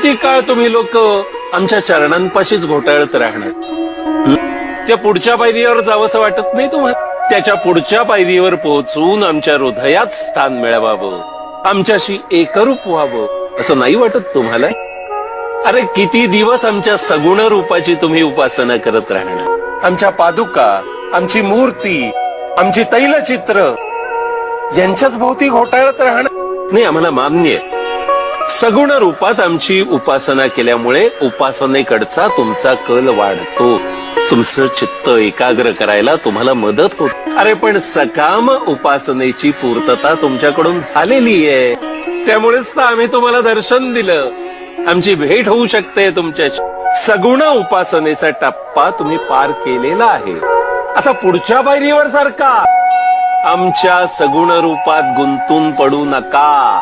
किती काळ तुम्ही लोक आमच्या चरणांपाशीच घोटाळत राहणार? त्या पुढच्या पायरीवर जावंसं वाटत नाही तुम्हाला? त्याच्या पुढच्या पायरीवर पोहोचून आमच्या हृदयात स्थान मिळवावं, आमच्याशी एकरूप व्हावं असं नाही वाटत तुम्हाला? अरे किती दिवस आमच्या सगुण रूपाची तुम्ही उपासना करत राहणार? आमच्या पादुका, आमची मूर्ती, आमची तैलचित्र यांच्याच भोवती घोटाळत राहणार नाही. आम्हाला मान्य आहे, सगुण रूपात आमची उपासना केल्यामुळे उपासनेकडचा तुमचा कल वाढतो, तुमचं चित्त एकाग्र करायला तुम्हाला मदत होते. अरे पण सकाम उपासनेची पूर्तता तुमच्याकडून झालेली आहे, त्यामुळेच तर आम्ही तुम्हाला दर्शन दिलं. आमची भेट होऊ शकते तुमच्याशी. सगुण उपासनेचा टप्पा तुम्ही पार केलेला आहे. आता पुढच्या पायरीवर सारखा आमच्या सगुण रूपात गुंतून पडू नका.